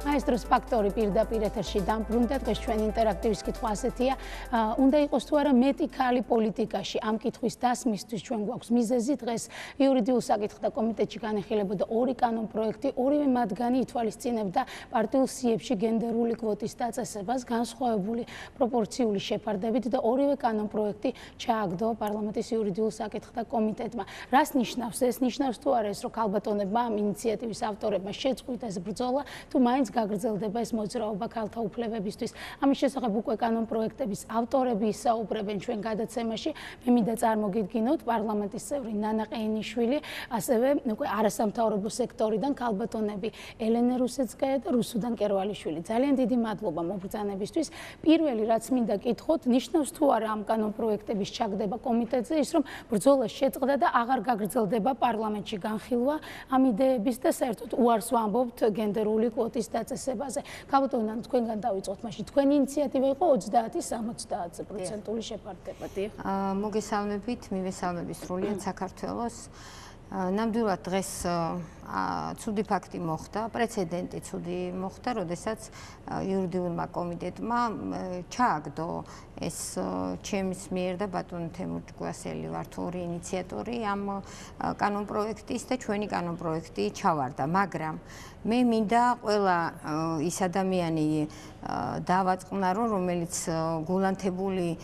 მაესტროს ფაქტორი პირდაპირ ეთერში დამბრუნდა. დღეს ჩვენ ინტერაქტივის კითხვა ასეთია. უნდა იყოს თუ არა მეტი ქალი პოლიტიკაში. ამ კითხვის დასმისთვის ჩვენ გვაქვს მიზეზი. დღეს იურიდიულ საკითხთა კომიტეტში განიხილებოდა ორი კანონპროექტი. ორივე მათგანი ითვალისწინებდა პარტიულ სიებში გენდერული კვოტის დაწესებას განსხვავებული პროპორციული შეფარდებით და ორივე კანონპროექტი ჩააგდო პარლამენტის იურიდიულ საკითხთა კომიტეტმა. რას ნიშნავს ეს? ნიშნავს თუ არა ეს, რომ ქალბატონებმა ამ ინიციატივის ავტორებმა შეწყვიტა ეს ბრძოლა, თუ მაინც გაგრძელდება ეს მოძრაობა ქალთა უფლებებისთვის. ამის შესახებ უკვე კანონპროექტების ავტორები ისაუბრებენ ჩვენ გადაცემაში. მე მინდა წარმოგიდგინოთ პარლამენტის წევრი ნანა ყეინიშვილი, ასევე უკვე არასამთავრობო სექტორიდან ქალბატონები ელენე რუსეცკაია და რუსუდან კერვალიშვილი. ძალიან დიდი მადლობა მობრძანებისთვის. პირველი რაც მინდა კითხოთ, ნიშნავს თუ არა ამ კანონპროექტების ჩაგდება კომიტეტზე ის, რომ ბრძოლა შეწყდა და აღარ გაგრძელდება პარლამენტში განხილვა ამ იდეების და საერთოდ უარს ვამბობთ გენდერული კვოტის დაწესებაზე. ქალბატონო, თქვენგან დავიწყოთ მაშინ. თქვენი ინიციატივა იყო 30-70% შეფარდება. მოგესალმებით, მივესალმებით სრულიად საქართველოს. ნამდვილად დღეს ცუდი ფაქტი მოხდა, პრეცედენტი ცუდი მოხდა, როდესაც იურიდიულმა კომიტეტმა ჩააგდო ეს ჩემის მიერ და ბატონ თემურ ჭკვიასელი ვართ ორი ინიციატორი ამ კანონპროექტის და ჩვენი კანონპროექტი ჩავარდა, მაგრამ მე მინდა ყველა ის ადამიანი დავაწყნარო, რომელიც გულანთებული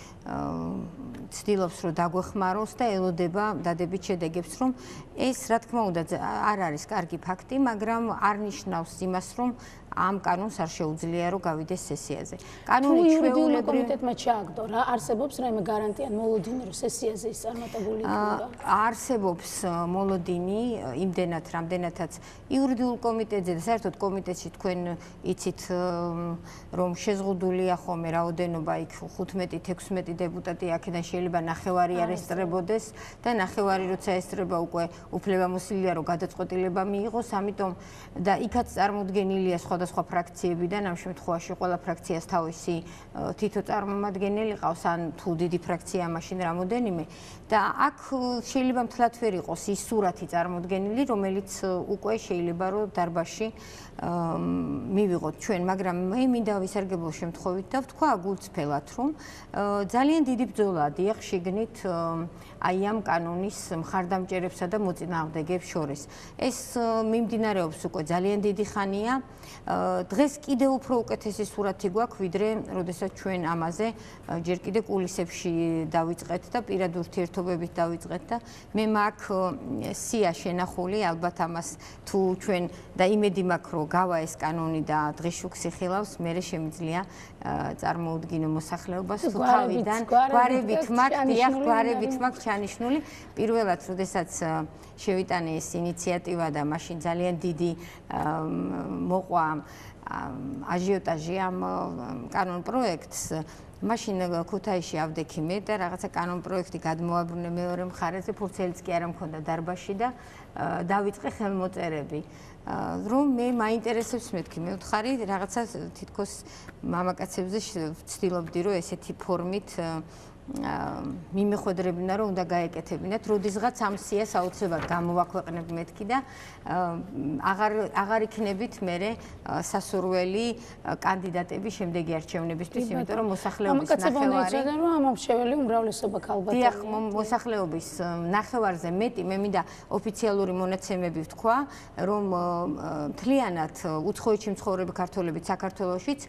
ცდილობს რომ დაგვეხმაროს და ელოდება დადებით შედეგებს, რომ ეს რა თქმა უნდა არ არის კარგი ფაქტი, მაგრამ არ ნიშნავს იმას, რომ ამ კანონს არ შეუძლია რომ გავიდეს სესიაზე. კანონი იურიდიულ კომიტეტმა ჩააგდო რა, არსებობს რაიმე გარანტია მოლოდინი რომ სესიაზე ის წარმატებული იქნება? არსებობს მოლოდინი იმდენად, რამდენადაც იურიდიულ კომიტეტზე და საერთოდ კომიტეტში თქვენ იცით რომ შეზღუდულია ხოლმე რაოდენობა იქ 15-16 დეპუტატი აქედან შეიძლება ნახევარი არ ესწრებოდეს და ნახევარი როცა ესწრება უკვე უფლებამოსილია რომ გადაწყვეტილება მიიღოს, ამიტომ და იქაც წარმოდგენილია სხვადასხვა ფრაქციებიდან, ამ შემთხვევაში ყველა ფრაქციას თავისი თითო წარმომადგენელი ყავს, ან თუ დიდი ფრაქცია მაშინ რამოდენიმე და აქ შეიძლება მთლად ვერ იყოს ის სურათი წარმოდგენილი, რომელიც უკვე შეიძლება რომ დარბაზში მივიღოთ ჩვენ, მაგრამ მე მინდა ვისარგებლო შემთხვევით და ვთქვა გულწრფელად, რომ ძალიან დიდი ბრძოლაა დიახ შიგნით აი ამ კანონის მხარდამჭერებსა და მოწინააღმდეგეებს შორის. ეს მიმდინარეობს უკვე ძალიან დიდი ხანია. დღეს კიდევ უფრო უკეთესი სურათი გვაქვს, ვიდრე როდესაც ჩვენ ამაზე ჯერ კიდე კულისებში დავიწყეთ და პირად ურთიერთობებით დავიწყეთ და მე მაქვს სია შენახული, ალბათ ამას თუ ჩვენ და იმედი მაქვს, რომ გავა ეს კანონი და დღეს შუქს იხილავს, მე შემიძლია წარმოუდგინო მოსახლეობას თუ თავიდან გვარებით მაქვს ჩანიშნული. პირველად, როდესაც შევიტანე ეს ინიციატივა და მაშინ ძალიან დიდი მოყვა აჟიოტაჟი ამ კანონპროექტს, მაშინ ქუთაისში ავდექი მე და რაღაცა კანონპროექტი გადმოაბრუნე მეორე მხარეზე, ფურცელიც კი არ მქონდა დარბაზში და დავიწყე ხელმოწერები. რომ მე მაინტერესებს მეთქი, მე ვთხარი რაღაცა თითქოს მამაკაცებზე ვცდილობდი რომ ესეთი ფორმით მიმეხვედრებინა რომ უნდა გაეკეთებინათ, როდესღაც ამ სიას აუცილებლად გამოვაქვეყნებ მეთქი და აღარ იქნებით მე სასურველი კანდიდატები შემდეგი არჩევნებისთვის, იმიტომ რომ მოსახლეობის ნახევარი რომ ამომრჩეველი უმრავლესობა ქალბატონია. დიახ, მოსახლეობის ნახევარზე მეტი მე მინდა ოფიციალური მონაცემები ვთქვა, რომ მთლიანად უცხოეთში მცხოვრები ქართველები საქართველოშიც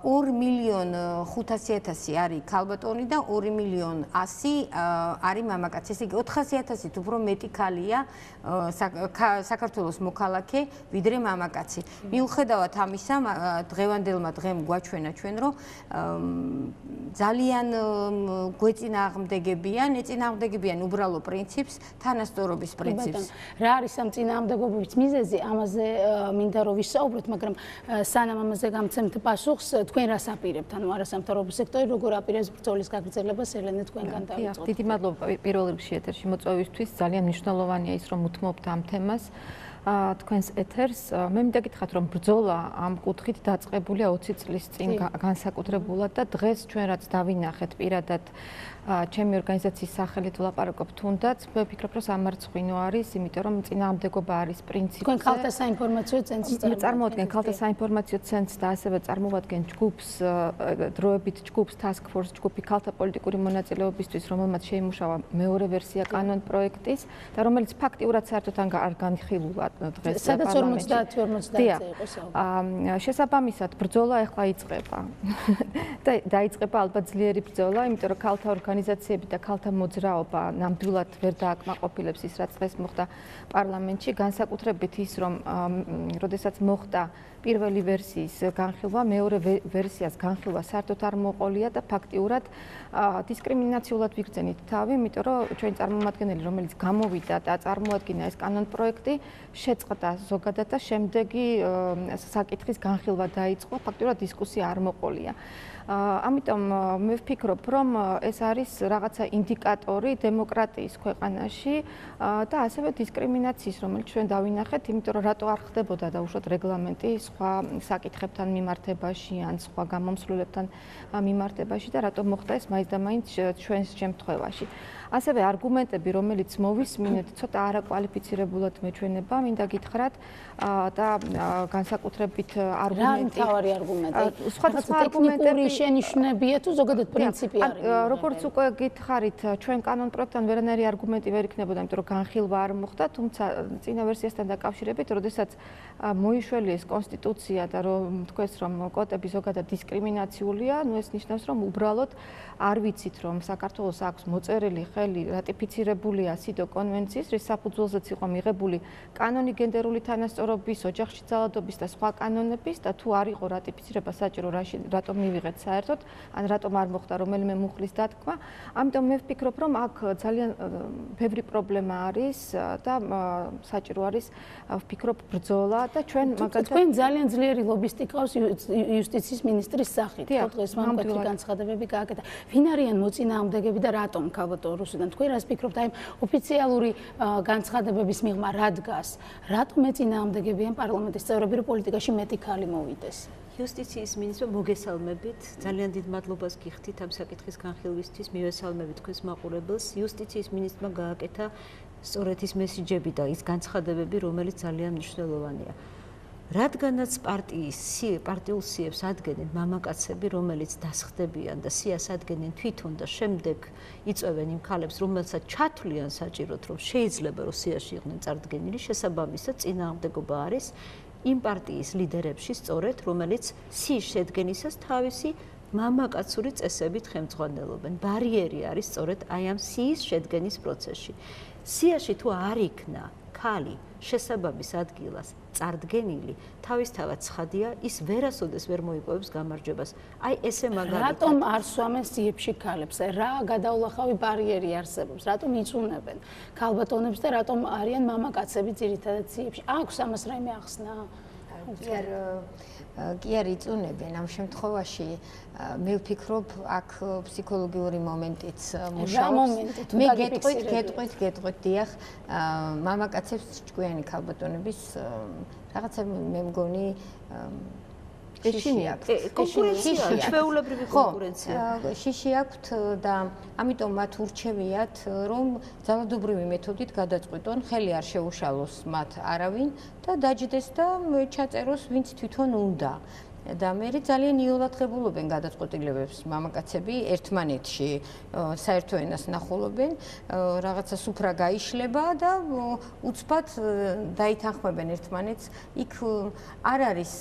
2.500.000 არის ქალბატონი და 2.100.000 არის მამაკაცი. ესე იგი 400.000-ით უფრო მეტი ქალია საქართველოს მოქალაქე ვიდრე მამაკაცი. მიუხედავად ამისა, დღევანდელმა დღემ გვაჩვენა ჩვენ, რომ ძალიან ეწინააღმდეგებიან უბრალო პრინციპს, თანასწორობის პრინციპს. რა არის ამ წინააღმდეგობების მიზეზი? ამაზე მინდა რომ ვისაუბროთ, მაგრამ სანამ ამაზე გამცემთ პასუხს, თქვენ რას აპირებთ? ანუ არასამთავრობო სექტორი როგორ აპირებს ბრძოლის გაგრძელებას? ელენე, თქვენგან დავიწყოთ. დიდი მადლობა პირველ რიგში ეთერში მოწვევისთვის. ძალიან მნიშვნელოვანია ის, რომ უთმობთ ამ თემას. თქვენს ეთერს. მე მინდა გითხრათ, რომ ბრძოლა ამ კუთხით დაწყებულია 20 წლის წინ განსაკუთრებულად და დღეს ჩვენ რაც დავინახეთ პირადად ჩემი ორგანიზაციის სახელით ვლაპარაკობ თუნდაც, მე ვფიქრობ, რომ სამარცხვინო არის, იმიტომ რომ წინააღმდეგობა არის პრინციპზე. თქვენ ქალთა საინფორმაციო ცენტრს წარმოვადგენ ქალთა საინფორმაციო ცენტრს და ასევე წარმოვადგენ ჯგუფს, დროებით ჯგუფს Task Force ჯგუფი ქალთა პოლიტიკური მონაწილეობისთვის, რომელმაც შეიმუშავა მეორე ვერსია კანონ პროექტის და რომელიც ფაქტიურად საერთოდ არ განხილულა დღეს სადაც 50-50 იყო საუბარი. შესაბამისად, ბრძოლა ახლა იწყება. და დაიწყება ალბათ ძლიერი ბრძოლა, იმიტომ რომ ქალთა ორგანიზაციები და ქალთა მოძრაობა ნამდვილად ვერ დააკმაყოფილებს ის, რაც დღეს მოხდა პარლამენტში, განსაკუთრებით ის, რომ როდესაც მოხდა პირველი ვერსიის განხილვა, მეორე ვერსიას განხილვა საერთოდ არ მოყოლია და ფაქტიურად დისკრიმინაციულად ვიგრძენით თავი, იმიტომ რომ ჩვენი წარმომადგენელი, რომელიც გამოვიდა და წარმოადგინა ეს კანონ პროექტი, შეწყდა ზოგადად და შემდეგი საკითხის განხილვა დაიწყო, ფაქტიურად დისკუსია არ მოყოლია. ამიტომ მე ვფიქრობ, რომ ეს არის რაღაცა ინდიკატორი დემოკრატიის ქვეყანაში და ასევე დისკრიმინაციის, რომელიც ჩვენ დავინახეთ, იმიტომ რომ რატო არ ხდებოდა დაუშვათ რეგლამენტი სხვა საკითხებთან მიმართებაში ან სხვა გამომსვლელებთან მიმართებაში და რატო მოხდა ეს მაინც და მაინც ჩვენს შემთხვევაში. ასევე არგუმენტები, რომელიც მოვისმინეთ, ცოტა არაკვალიფიცირებულად მეჩვენება, მინდა გითხრათ და განსაკუთრებით არგუმენტი. რა მთავარი არგუმენტი? სხვადასხვა არგუმენტები შენიშვნებია თუ ზოგადად პრინციპი არის? როგორც უკვე გითხარით, ჩვენ კანონ პროექტთან ვერანაირი არგუმენტი ვერ იქნებოდა, იმიტომ რომ განხილვა არ მოხდა, თუმცა წინა ვერსიასთან დაკავშირებით, როდესაც მოიშველიეს კონსტიტუცია და რომ თქვეს, რომ კვოტები ზოგადად დისკრიმინაციულია, ნუ ეს ნიშნავს, რომ უბრალოდ არ ვიცით, რომ საქართველოს აქვს მოწერილი ხელი რატიფიცირებულია სიდო კონვენციის, რის საფუძველზეც იყო მიღებული კანონი გენდერული თანასწორობის, ოჯახში ძალადობის და სხვა კანონების და თუ არ იყო რატიფიცირება საჭირო, რატომ მივიღეთ საერთოდ, ან რატომ არ მოხდა რომელიმე მუხლის დათქმა. ამიტომ მე ვფიქრობ, რომ აქ ძალიან ბევრი პრობლემა არის და საჭირო არის ვფიქრობ ბრძოლა და ჩვენ მაგალითად თქვენ ძალიან ძლიერი ლობისტი ყავს იუსტიციის მინისტრის სახით. დღეს მამკვეთრი განცხადებები გააკეთა. ვინ არიან მოწინააღმდეგები და რატომ ქალბატონ რუსუდან? თქვენ რას ფიქრობთ აი ოფიციალური განცხადებების მიღმა რა დგას? რატომ მეწინააღმდეგებიან პარლამენტის წევრები, რომ პოლიტიკაში მეტი ქალი მოვიდეს? იუსტიციის მინისტრმა მოგესალმებით, ძალიან დიდ მადლობას გიხდით ამ საკითხის განხილვისთვის, მივესალმებით თქვენს მაყურებელს. იუსტიციის მინისტრმა გააკეთა სწორედ ის მესიჯები და ის განცხადებები, რომელიც ძალიან მნიშვნელოვანია. რადგანაც პარტიულ სიებს ადგენენ მამაკაცები, რომელიც დასხდებიან და სიას ადგენენ თვითონ და შემდეგ იწვევენ იმ ქალებს, რომელსაც ჩათვლიან საჭიროდ, რომ შეიძლება რომ სიაში იყვნენ წარდგენილი, შესაბამისად წინააღმდეგობა არის იმ პარტიის ლიდერებში სწორედ, რომელიც სიის შედგენისას თავისი მამაკაცური წესებით ხელმძღვანელობენ. ბარიერი არის სწორედ აი ამ სიის შედგენის პროცესში. სიაში თუ არ იქნა ქალი შესაბამის ადგილას წარდგენილი, თავისთავად ცხადია, ის ვერასოდეს ვერ მოიპოვებს გამარჯვებას. აი ესე მაგალითად. რატომ არ სვამენ სიებში ქალებს? რა გადაულახავი ბარიერი არსებობს? რატომ იწუნებენ ქალბატონებს და რატომ არიან მამაკაცები ძირითადად სიებში? აქვს ამას რაიმე ახსნა? კი არ იწუნებენ ამ შემთხვევაში მე ვფიქრობ აქ ფსიქოლოგიური მომენტიც მუშაობს მე გეტყვით დიახ მამაკაცებს ჭკვიანი ქალბატონების რაღაცა მე მგონი კონკურენცია, ჩვეულებრივი კონკურენცია. შიში აქვთ და ამიტომ მათ ურჩევიათ, რომ ძალადობრივი მეთოდით გადაწყვიტონ, ხელი არ შეუშალოს მათ არავინ და დაჯდეს და ჩაწეროს ვინც თვითონ უნდა. და მე ძალიან იოლად ღებულობენ გადაწყვეტილებებს მამაკაცები ერთმანეთში საერთო ენას ნახულობენ რაღაცა სუფრა გაიშლება და უცბად დაითანხმებენ ერთმანეთს იქ არ არის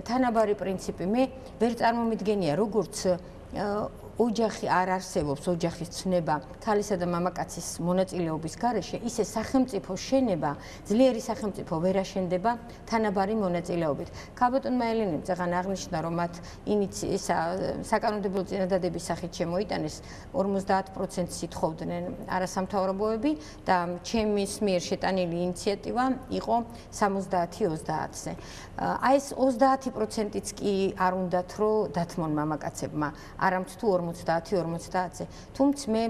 თანაბარი პრინციპი მე ვერ წარმომიდგენია როგორც ოჯახი არ არსებობს ოჯახის ცნება ქალისა და მამაკაცის მონაწილეობის გარეშე ისე სახელმწიფო შენება ძლიერი სახელმწიფო ვერ აშენდება თანაბარი მონაწილეობით ქალბატონმა ელენემ წაღან აღნიშნა რომ მათ საკანონმდებლო წინადადების სახით შემოიტანეს 50%-ს ითხოვდნენ არასამთავრობოები და ჩემის მიერ შეტანილი ინიციატივა იყო 70-30-ზე აი ეს 30%-იც კი არ უნდათ რომ დათმონ მამაკაცებმა არამც თუ 50-50-ზე თუმცა მე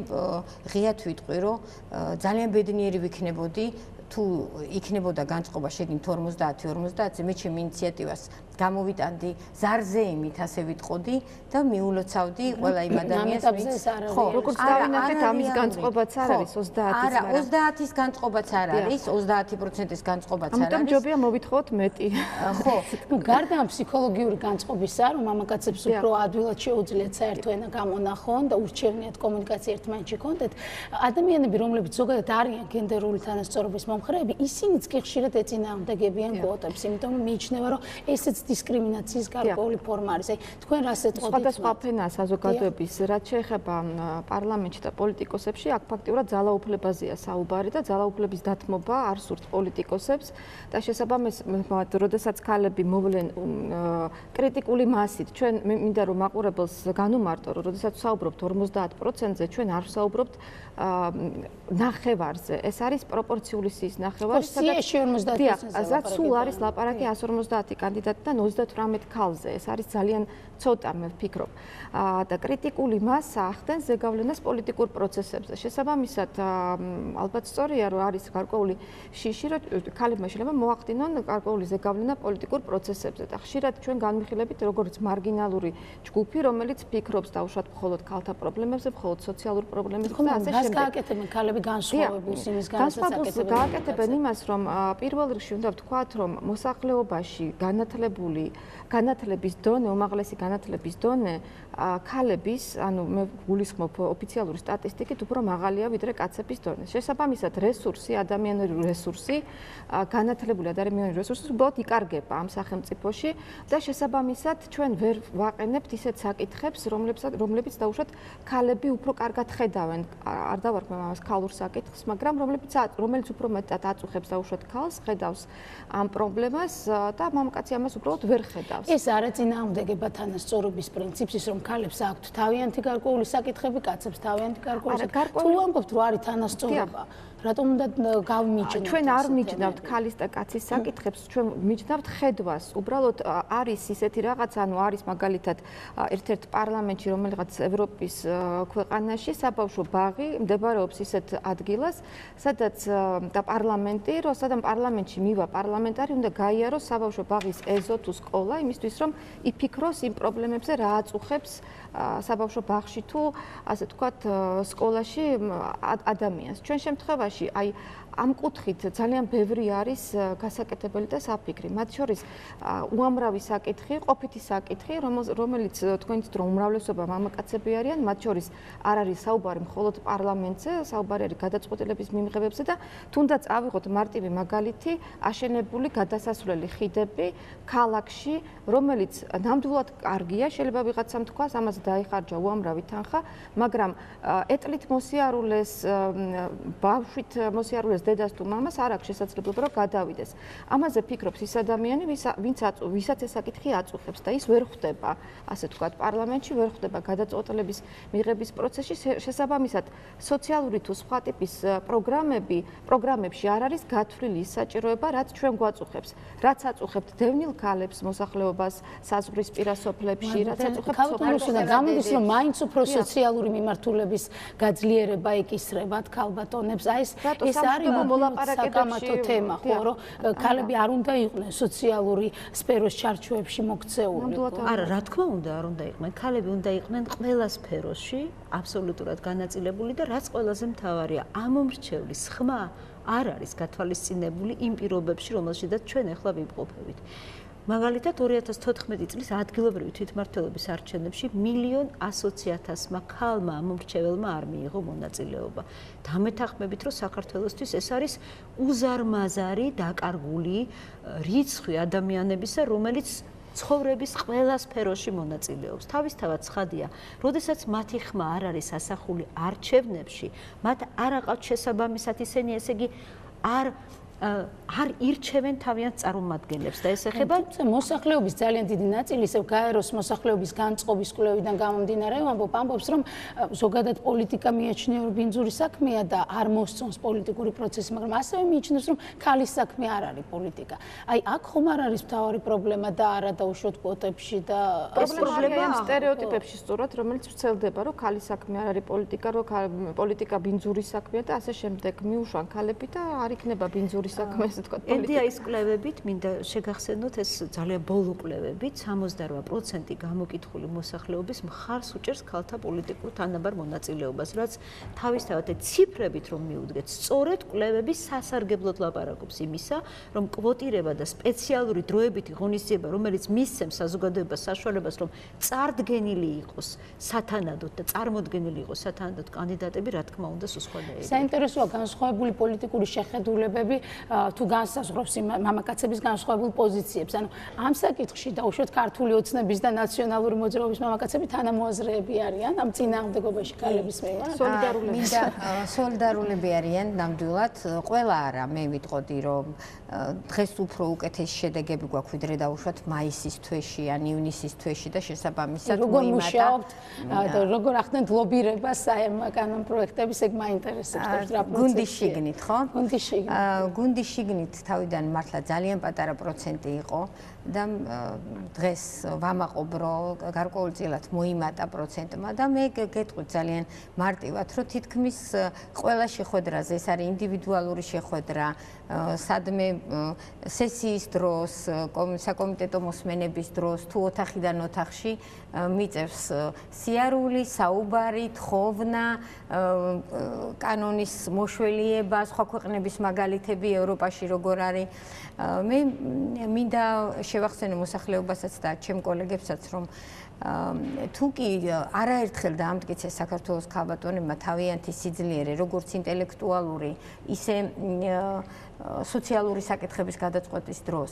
ღიად ვიტყვი რომ ძალიან ბედნიერი ვიქნებოდი თუ იქნებოდა განწყობა შეგინთ 50-50-ზე მე ჩემი ინიციატივას გამოვიტანდი ზარზე იმით ასე ვიტყოდი და მიულოცავდი ყველა იმ ადამიანს ვინც ხო როგორც დავინახეთ ამის განწყობაც არ არის 30-ის არა 30-ის განწყობაც არ არის 30%-ის განწყობაც არ არის ამიტომ ჯობია მოვითხოვოთ მეტი ხო ну გარდა ამ ფსიქოლოგიური განწყობისა რომ მამაკაცებს უფრო ადვილად შეუძლიათ საერთო ენა გამონახონ და ურჩევნიათ კომუნიკაცია ერთმანეთში კონდეთ ადამიანები რომლებიც ზოგადად არიან გენდერული თანასწორობის მომხრეები ისინიც კი ხშირად ეწინააღმდეგებიან კვოტებს იმიტომ რომ მიიჩნევა რომ ესეც დისკრიმინაციის გარკვეული ფორმა არის. აი თქვენ რას ეტყობთ? სხვადასხვა ფენა საზოგადოების რაც შეეხება პარლამენტში და პოლიტიკოსებში, აქ ფაქტიურად ძალაუფლებაზეა საუბარი და ძალაუფლების დათმობა არ სურთ პოლიტიკოსებს და შესაბამისად, როდესაც ქალები მოვლენ კრიტიკული მასით, ჩვენ მინდა რომ მაყურებელს განუმარტო, რომ როდესაც ვსაუბრობთ 50%-ზე, ჩვენ არ ვსაუბრობთ ნახევარზე. ეს არის პროპორციული სიის ნახევარი, სადაც სულ არის ლაპარაკი 150 კანდიდატიდან 38 ქალზე. ეს არის ძალიან ცოტა, მე ვფიქრობ. და კრიტიკული მასა ახდენს ზეგავლენას პოლიტიკურ პროცესებზე. შესაბამისად, ალბათ სწორია, რომ არის გარკვეული შიში, რომ ქალებმა შეიძლება მოახდინონ გარკვეული ზეგავლენა პოლიტიკურ პროცესებზე და ხშირად ჩვენ განვიხილებით როგორც მარგინალური ჯგუფი, რომელიც ფიქრობს დაუშვათ მხოლოდ ქალთა პრობლემებზე, მხოლოდ სოციალურ პრობლემებზე და ასე შემდეგ. გააკეთებენ ქალები განსხვავებულს იმის განსაკუთრებით გააკეთებენ იმას, რომ პირველ რიგში უნდა ვთქვათ, რომ მოსახლეობაში განათლების დონე, უმაღლესი განათლების დონე ქალების, ანუ მე გულისხმობ ოფიციალური სტატისტიკით, უფრო მაღალია ვიდრე კაცების დონე. შესაბამისად, რესურსი, ადამიანური რესურსი, განათლებული ადამიანური რესურსი უბრალოდ იკარგება ამ სახელმწიფოში და შესაბამისად ჩვენ ვერ ვაყენებთ ისეთ საკითხებს, რომლებიც დაუშვათ ქალები უფრო კარგად ხედავენ. არ დავარქმევ ამას ქალურ საკითხს, მაგრამ რომელიც უფრო მეტად აწუხებს დაუშვათ ქალს, ხედავს ამ პრობლემას და მამაკაცი ამას უბრალოდ ვერ ხედავს. ეს არ ეწინააღმდეგება თანასწორობის პრინციპს, ის რომ ქალებს აქვთ თავიანთი გარკვეული საკითხები, კაცებს თავიანთი გარკვეული საკითხები. თუ ამბობთ, რომ არის თანასწორობა, რატომ უნდა გავმიჯნოთ? ჩვენ არ მიჯნავთ ქალის და კაცის საკითხებს, ჩვენ მიჯნავთ ხედვას. უბრალოდ არის ისეთი რაღაც, ანუ არის მაგალითად ერთ-ერთ პარლამენტში, რომელიღაც ევროპის ქვეყანაში საბავშვო ბაღი მდებარეობს ისეთ ადგილას, სადაც და პარლამენტი, სადაც პარლამენტში მივა პარლამენტარი უნდა გაიაროს საბავშვო ბაღის ეზო თუ სკოლა, იმისთვის რომ იფიქროს იმ პრობლემებზე, რა აწუხებს საბავშვო ბაღში თუ ასე ვთქვათ სკოლაში ადამიანს. ჩვენ შემთხვევაში აი ამ კუთხით ძალიან ბევრი არის გასაკეთებელი და საფიქრი. მათ შორის უამრავი საკითხი, ყოფითი საკითხი, რომელიც თქვენით რომ უმრავლესობა მამაკაცები არიან, მათ შორის არ არის საუბარი მხოლოდ პარლამენტზე, საუბარი არის გადაწყვეტილების მიღებებზე და თუნდაც ავიღოთ მარტივი მაგალითი, აშენებული გადასასვლელი ხიდები ქალაქში, რომელიც ნამდვილად კარგია, შეიძლება ვიღაცამ თქვას, ამაზე დაიხარჯა უამრავი თანხა, მაგრამ ეტლით მოსიარულეს, ბავშვით მოსიარულეს დედას თუ მამას არ აქვს შესაძლებლობა რომ გადავიდეს. ამაზე ფიქრობს ის ადამიანი, ვისაც ეს საკითხი აწუხებს და ის ვერ ხვდება, ასე ვთქვათ, პარლამენტში ვერ ხვდება გადაწყვეტილების მიღების პროცესში. შესაბამისად, სოციალური თუ სხვა ტიპის პროგრამებში არ არის გათვლილი ის საჭიროება, რაც ჩვენ გვაწუხებს. რაც აწუხებთ დევნილ ქალებს მოსახლეობას საზღვრისპირა სოფლებში, რაც აწუხებთ და გამოდის რომ მაინც უფრო სოციალური მიმართულების გაძლიერება ეკისრებათ ქალბატონებს. აი ეს არის საკამათო თემა, ხო, რომ ქალები არ უნდა იყვნენ სოციალური სფეროს ჩარჩოებში მოქცეული. არა, რა თქმა უნდა, არ უნდა იყვნენ. ქალები უნდა იყვნენ ყველა სფეროში აბსოლუტურად განაწილებული და რაც ყველაზე მთავარია, ამომრჩევლის ხმა არ არის გათვალისწინებული იმ პირობებში, რომელშიც ჩვენ ახლა ვიმყოფებით. მაგალითად 2014 წლის ადგილობრივი თვითმმართველობის არჩევნებში 1,100,000-მა ქალმა ამომრჩეველმა არ მიიღო მონაწილეობა. დამეთანხმებით, რომ საქართველოსთვის ეს არის უზარმაზარი, დაკარგული რიცხვი ადამიანებისა, რომელიც ცხოვრების ყველა სფეროში მონაწილეობს. თავისთავად ცხადია, როდესაც მათი ხმა არ არის ასახული არჩევნებში, მათ არ აყავთ შესაბამისად ისინი, ესე იგი არ არ ირჩევენ თავიანთ წარმომადგენლებს და ეს ეხება მოსახლეობის ძალიან დიდი ნაწილი ისევ გაეროს მოსახლეობის განწყობის კვლევიდან გამომდინარე ამბობს რომ ზოგადად პოლიტიკა მიაჩნია რომ ბინძური საქმეა და არ მოსწონს პოლიტიკური პროცესი, მაგრამ ასევე მიიჩნევს რომ ქალის საქმე არ არის პოლიტიკა. აი აქ ხომ არ არის მთავარი პრობლემა და არა დაუშვათ კვოტებში და პრობლემა ამ სტერეოტიპებში სწორად, რომელიც ვრცელდება, რომ ქალის საქმე არ არის პოლიტიკა, რომ პოლიტიკა ბინძური საქმეა და ასე შემდეგ. მიუშვან ქალები და არ იქნება ბინძური საქმე, ასე თქვა პოლიტიკა. NDI-ის კვლევებით მინდა შეგახსენოთ ეს ძალიან ბოლო კვლევებით 68% გამოკითხული მოსახლეობის მხარს უჭერს ქალთა პოლიტიკურ თანაბარ მონაწილეობას, რაც თავისთავად ციფრებით რომ მიუდგეთ, სწორედ კვლევები სასარგებლოდ ლაპარაკობს იმისა, რომ კვოტირება და სპეციალური დროებითი ღონისძიება, რომელიც მისცემს საზოგადოებას საშუალებას, რომ წარდგენილი იყოს სათანადოდ და წარმოდგენილი იყოს სათანადოდ კანდიდატები, რა თქმა უნდა, სუსხვალეები. საინტერესოა განსხვავებული პოლიტიკური შეხედულებები თუ განსაზღვრავს მამაკაცების განსხვავებულ პოზიციებს. ანუ ამ საკითხში დაუშვათ ქართული ოცნების და ნაციონალური მოძრაობის მამაკაცები თანამოაზრეები არიან ამ წინააღმდეგობაში ქალების მიმართ. სოლიდარულები არიან ნამდვილად. ყველა არა, მე ვიტყოდი რომ დღეს უფრო უკეთესი შედეგები გვაქვს ვიდრე დაუშვათ მაისის თვეში ან ივნისის თვეში და შესაბამისად როგორ მუშაობთ და როგორ ახდენთ ლობირებას ამ კანონ პროექტების ეგ მაინტერესებს რა პროცესია. გუნდის შიგნით, ხო? გუნდის შიგნით. გუნდის შიგნით თავიდან მართლა ძალიან პატარა პროცენტი იყო და დღეს ვამაყობ რომ გარკვეულწილად მოიმატა პროცენტმა და მე გეტყვით ძალიან მარტივად რომ თითქმის ყველა შეხვედრაზე ეს არის ინდივიდუალური შეხვედრა სადმე სესიის დროს საკომიტეტო მოსმენების დროს თუ ოთახიდან ოთახში მიწევს სიარული, საუბარი, თხოვნა, კანონის მოშველიება, სხვა ქვეყნების მაგალითები ევროპაში როგორ არის. მე მინდა შევახსენო მოსახლეობასაც და ჩემ კოლეგებსაც რომ თუ კი არაერთხელ დაამტკიცეს საქართველოს ქალბატონებმა თავიანთი სიძლიერე, როგორც ინტელექტუალური, ისე სოციალური საკითხების გადაწყვეტის დროს.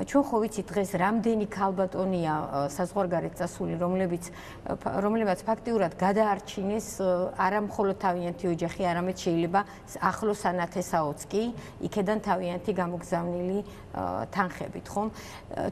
ჩვენ ხო ვიცით დღეს რამდენი ქალბატონია საზღვარგარეთ წასული, რომლებიც ფაქტიურად გადაარჩინეს არა მხოლოდ თავიანთი ოჯახი, არამედ შეიძლება ახლოს ანათესაოც კი, იქედან თავიანთი გამოგზავნილი თანხებით, ხომ?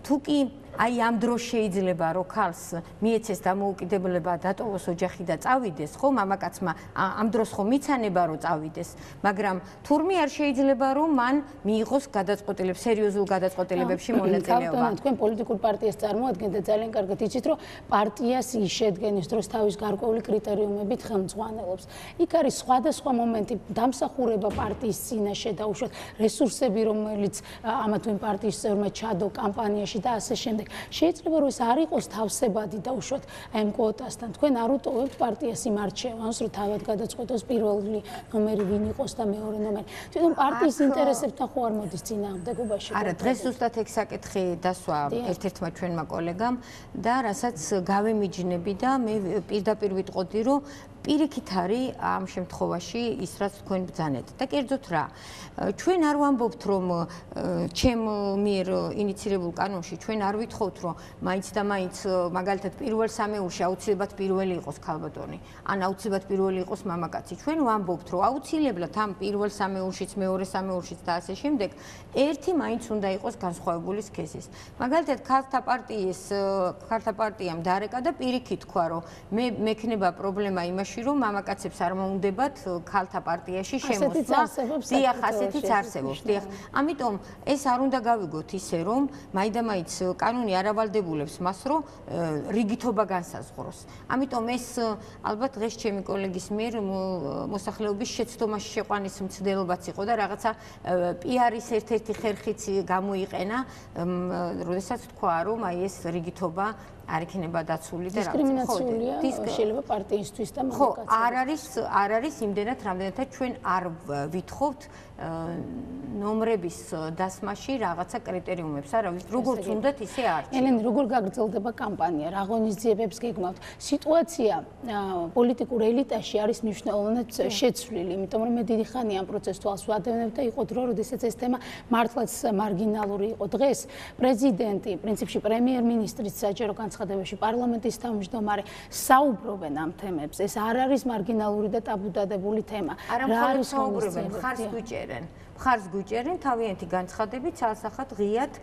თუ კი აი ამ დროს შეიძლება რომ ქალს მიეცეს დამოუკიდებლება, დატოვოს ოჯახი და წავიდეს, ხო, მამაკაცმა ამ დროს ხო მიცანება რომ წავიდეს, მაგრამ თურმე არ შეიძლება რომ მან მიიღოს გადაწყვეტილებ სერიოზულ გადაწყვეტილებებში მონაწილეობა. თქვენ პოლიტიკურ პარტიას წარმოადგენთ და ძალიან კარგად იცით რომ პარტიას ის შედგენის დროს თავის გარკვეული კრიტერიუმებით ხელმძღვანელობს. იქ არის სხვადასხვა მომენტი, დამსახურება პარტიის წინაშე და უშუალოდ რესურსები, რომელიც ამა თუ იმ პარტიის წევრმა ჩადო კამპანიაში და ასე შემდეგ. შეიძლება რომ ეს არ იყოს თავსებადი და უშუალოდ ამ კვოტასთან. თქვენ არ უტოვებთ პარტიას იმ არჩევანს, რომ თავად გადაწყვეტოს პირველი ნომერი ვინ იყოს და მეორე ნომერი. თვითონ პარტიის ინტერესებთან ხო არ მოდის წინააღმდეგობაში? არა, დღეს ზუსტად ეგ საკითხი დასვა ერთ-ერთმა ჩვენმა კოლეგამ და რასაც გავემიჯნები და მე პირდაპირ ვიტყოდი, რომ პირიქით არის ამ შემთხვევაში ის რაც თქვენ ბრძანეთ და კერძოდ რა ჩვენ არ ვამბობთ რომ ჩემ მიერ ინიცირებულ კანონში ჩვენ არ ვითხოვთ რომ მაინც და მაინც მაგალითად პირველ სამეულში აუცილებლად პირველი იყოს ქალბატონი ან აუცილებლად პირველი იყოს მამაკაცი ჩვენ ვამბობთ რომ აუცილებლად ამ პირველ სამეულშიც მეორე სამეულშიც და ასე შემდეგ ერთი მაინც უნდა იყოს განსხვავებული სქესის მაგალითად ქალთა პარტიამ დარეკა და პირიქით თქვა რომ მე მექნება პრობლემა იმაში რომ მამაკაცებს არ მოუნდებათ ქალთა პარტიაში შემოსვლა. დიახ, ასეთიც არსებობს. დიახ. ამიტომ ეს არ უნდა გავიგოთ ისე რომ მაინდამაინც კანონი არ ავალდებულებს მას რომ რიგითობა განსაზღვროს. ამიტომ ეს ალბათ დღეს ჩემი კოლეგის მიერ მოსახლეობის შეცდომაში შეყვანის მცდელობაც იყო და რაღაცა პიარის ერთ-ერთი ხერხიც გამოიყენა, როდესაც თქვა რომ აი ეს რიგითობა არ იქნება დაცული და დისკრიმინაცია შეიძლება პარტიისთვის და მამაკაცებს. ხო, არ არის იმდენად, რამდენადაც ჩვენ არ ვითხოვთ ნომრების დასმაში რაღაცა კრიტერიუმებს, არა ვიცი, როგორც უნდათ ისე არჩევთ. ელენე, როგორ გაგრძელდება კამპანია, რა ღონისძიებებს გეგმავთ? სიტუაცია პოლიტიკურ ელიტაში არის მნიშვნელოვნად შეცვლილი, იმიტომ რომ მე დიდი ხანია ამ პროცესს თვალს ვადევნებ და იყო დრო, როდესაც ეს თემა მართლაც მარგინალური იყო. დღეს პრეზიდენტი, პრინციპში პრემიერ-მინისტრის საჯარო განცხადებაში პარლამენტის თავმჯდომარე საუბრობენ ამ თემებზე. ეს არ არის მარგინალური და ტაბუდადებული თემა. არა მხოლოდ საუბრობენ, მხარს ვიჭერენ. მხარს გვიჭერენ თავიანთი განცხადებით, ცალსახად ღიად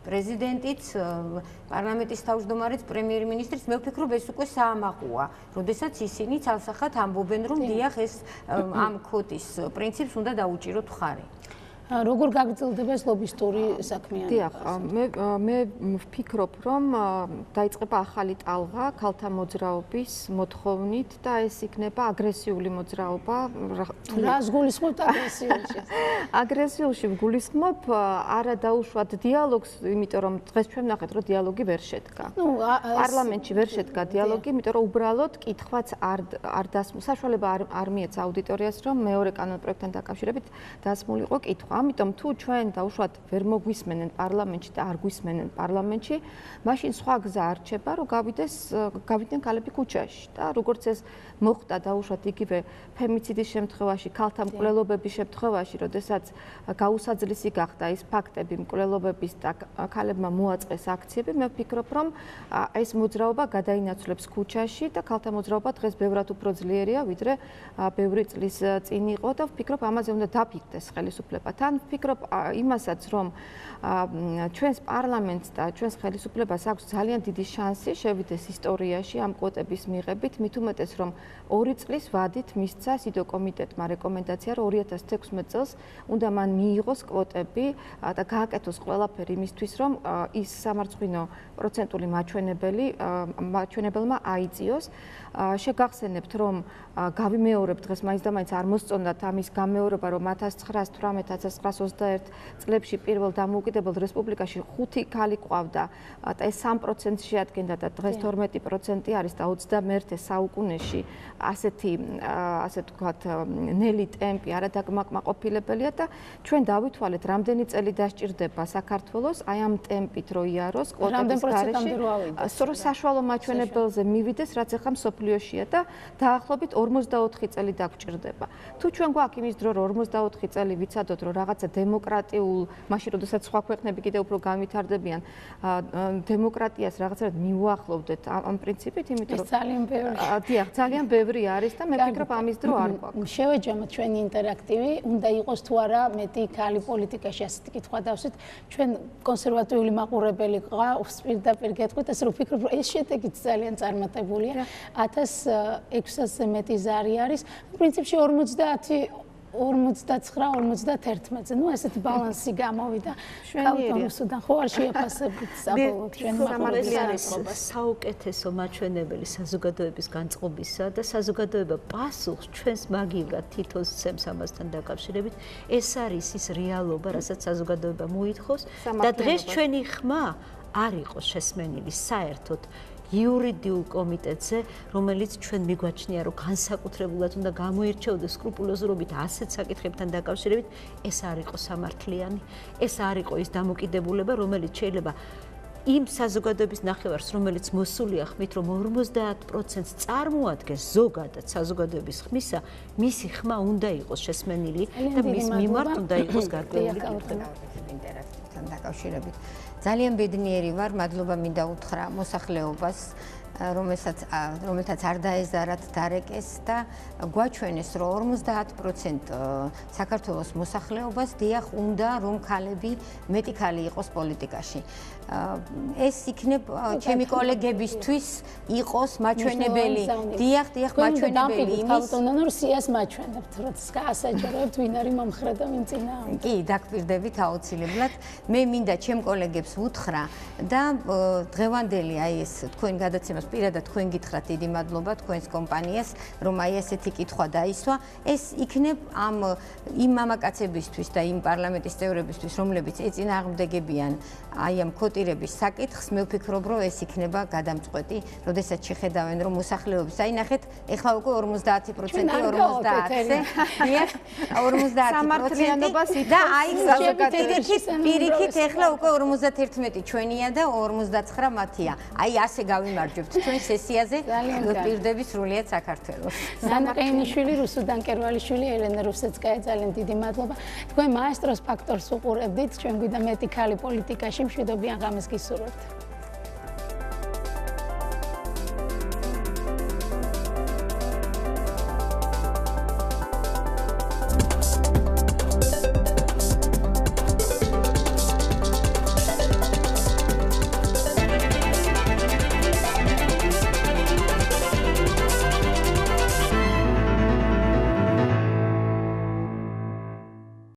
პრეზიდენტიც, პარლამენტის თავმჯდომარეც, პრემიერ-მინისტრიც, მე ვფიქრობ ეს უკვე საამაყოა, როდესაც ისინი ცალსახად ამბობენ, რომ დიახ ეს ამ კვოტის პრინციპს უნდა დაუჭიროთ მხარი. როგორ გაგრძელდება ეს ლობისტური საქმიანობა? დიახ, მე ვფიქრობ, რომ დაიწყება ახალი ტალღა ქალთა მოძრაობის მოთხოვნით და ეს იქნება აგრესიული მოძრაობა. რას გულისხმობთ აგრესიულში? აგრესიულში ვგულისხმობ არა დაუშვათ დიალოგს, იმიტომ რომ დღეს ჩვენ ვნახეთ, რომ დიალოგი ვერ შედგა. პარლამენტში ვერ შედგა დიალოგი, იმიტომ რომ უბრალოდ კითხვაც არ დასმულ. საშუალება არ მიეცა აუდიტორიას, რომ მეორე კანონპროექტთან დაკავშირებით დასმულიყო კითხვა. ამიტომ თუ ჩვენ დაუშვათ ვერ მოგვისმენენ პარლამენტში და არ გვისმენენ პარლამენტში, მაშინ სხვა გზა არ რჩება, რომ გავიდნენ ქალები ქუჩაში და როგორც ეს მოხდა დაუშვათ იგივე ფემიციდის შემთხვევაში, ქალთა მკვლელობების შემთხვევაში, როდესაც გაუსაძლისი გახდა ის ფაქტები მკვლელობების და ქალებმა მოაწყეს აქციები, მე ვფიქრობ, რომ ეს მოძრაობა გადაინაცვლებს ქუჩაში და ქალთა მოძრაობა დღეს ბევრად უფრო ძლიერია, ვიდრე ბევრი წლის წინ იყო და ვფიქრობ, ამაზე უნდა დაფიქრდეს ხელისუფლება. თან ვფიქრობ იმასაც, რომ ჩვენს პარლამენტს და ჩვენს ხელისუფლებას აქვს ძალიან დიდი შანსი შევიდეს ისტორიაში ამ კვოტების მიღებით, მით უმეტეს, რომ 2 წლის ვადით მისცა სიდო კომიტეტმა რეკომენდაცია, რომ 2016 წელს უნდა მან მიიღოს კვოტები და გააკეთოს ყველაფერი იმისთვის, რომ ის სამარცხვინო პროცენტული მაჩვენებელმა აიწიოს. შეგახსენებთ, რომ გავიმეორებ დღეს მაინც და მაინც არ მოსწონდათ ამის გამეორება, რომ 1918-1921 წლებში პირველ დამოუკიდებელ რესპუბლიკაში 5 ქალი ყავდა და ეს 3% შეადგენდა და დღეს 12% არის და 21 საუკუნეში ასეთი ასე ვთქვათ ნელი ტემპი არადაკმაყოფილებელია და ჩვენ დავითვალეთ რამდენი წელი დასჭირდება საქართველოს აი ამ ტემპით რო იაროს კვოტების გარეშე საშუალო მაჩვენებელზე მივიდეს რაც ახლა მსოფლიოშია და დაახლოებით 44 წელი დაგჭირდება. თუ ჩვენ გვაქვს იმის დრო რომ 44 წელი ვიცადოთ რომ რაღაცა დემოკრატიულ მაშინ როდესაც სხვა ქვეყნები კიდევ უფრო განვითარდებიან დემოკრატიას რაღაცა მივუახლოვდეთ ამ პრინციპით, იმიტომ რომ ძალიან ბევრი. დიახ, ძალიან ბევრი არის და მე ვფიქრობ ამის დრო არ გვაქვს. შევეჯამოთ ჩვენი ინტერაქტივი, უნდა იყოს თუ არა მეტი ქალი პოლიტიკაში ასეთი კითხვა დავსვით. ჩვენ კონსერვატიული მაყურებელი ყავს პირდაპირ გეტყვით, ასე რომ ვფიქრობ რომ ეს შედეგიც ძალიან წარმატებულია. 1600-ზე მეტი ზარი არის. პრინციპში 49-51-ზე. ნუ ესეთი ბალანსი გამოვიდა. ქალთომოსუდან ხო არ შეაფასებთ საბოლოოდ ჩვენ მაყურებელს საუკეთესო მაჩვენებელი საზოგადოების განწყობისა და საზოგადოება პასუხს ჩვენს მაგივრად თითოს ცემს ამასთან დაკავშირებით. ეს არის ის რეალობა, რასაც საზოგადოება მოითხოვს და დღეს ჩვენი ხმა არ იყოს შესმენილი საერთოდ იურიდიულ კომიტეტზე, რომელიც ჩვენ მიგვაჩნია, რომ განსაკუთრებულად უნდა გამოირჩეოდეს სკრუპულოზურობით ასეთ საკითხებთან დაკავშირებით, ეს არ იყო სამართლიანი, ეს არ იყო ის დამოკიდებულება, რომელიც შეიძლება იმ საზოგადოების ნახევარს, რომელიც მოსულია ხმით, რომ 50%-ს წარმოადგენს ზოგადად საზოგადოების ხმისა, მისი ხმა უნდა იყოს შესმენილი და მის მიმართ უნდა იყოს გარკვეული კითხვა. ინტერაქტივთან დაკავშირებით. ძალიან ბედნიერი ვარ, მადლობა მინდა უთხრა მოსახლეობას, რომელთაც არ დაეზარათ დარეკეს და გვაჩვენეს, რომ 50% საქართველოს მოსახლეობას დიახ უნდა რომ ქალები მეტი ქალი იყოს პოლიტიკაში. ეს იქნებ ჩემი კოლეგებისთვის იყოს მაჩვენებელი. დიახ, მაჩვენებელი იმის. ავტონომურ სიას მაჩვენებთ, როცა გაასაჯაროებთ ვინ არის მომხრე და ვინ წინააღმდეგ. კი, დაგპირდებით აუცილებლად. მე მინდა ჩემ კოლეგებს უთხრა და დღევანდელი აი ეს თქვენ გადაცემას პირადად თქვენ გითხრათ დიდი მადლობა თქვენს კომპანიას, რომ აი ესეთი კითხვა დაისვა. ეს იქნებ იმ მამაკაცებისთვის და იმ პარლამენტის წევრებისთვის, რომლებიც ეწინააღმდეგებიან აი ამ კვოტირების საკითხს, მე ვფიქრობ, რომ ეს იქნება გადამწყვეტი, როდესაც შეხედავენ, რომ მოსახლეობის, აი ნახეთ, ეხლა უკვე 50%, 50-ზე, დიახ, 50% და აი პირიქით ეხლა უკვე 51 ჩვენია და 59 მათია. აი ასე გავიმარჯვებთ ჩვენ სესიაზე პირდები სრულიად საქართველოს. ნანა ყეინიშვილი, რუსუ დანკერვალიშვილი, ელენა რუსეცკაია, ძალიან დიდი მადლობა. თქვენ მაესტროს ფაქტორს უყურებდით, ჩვენ გვიდა მეტი ქალი პოლიტიკაში, მშვიდობიან ღამეს გისურვებთ.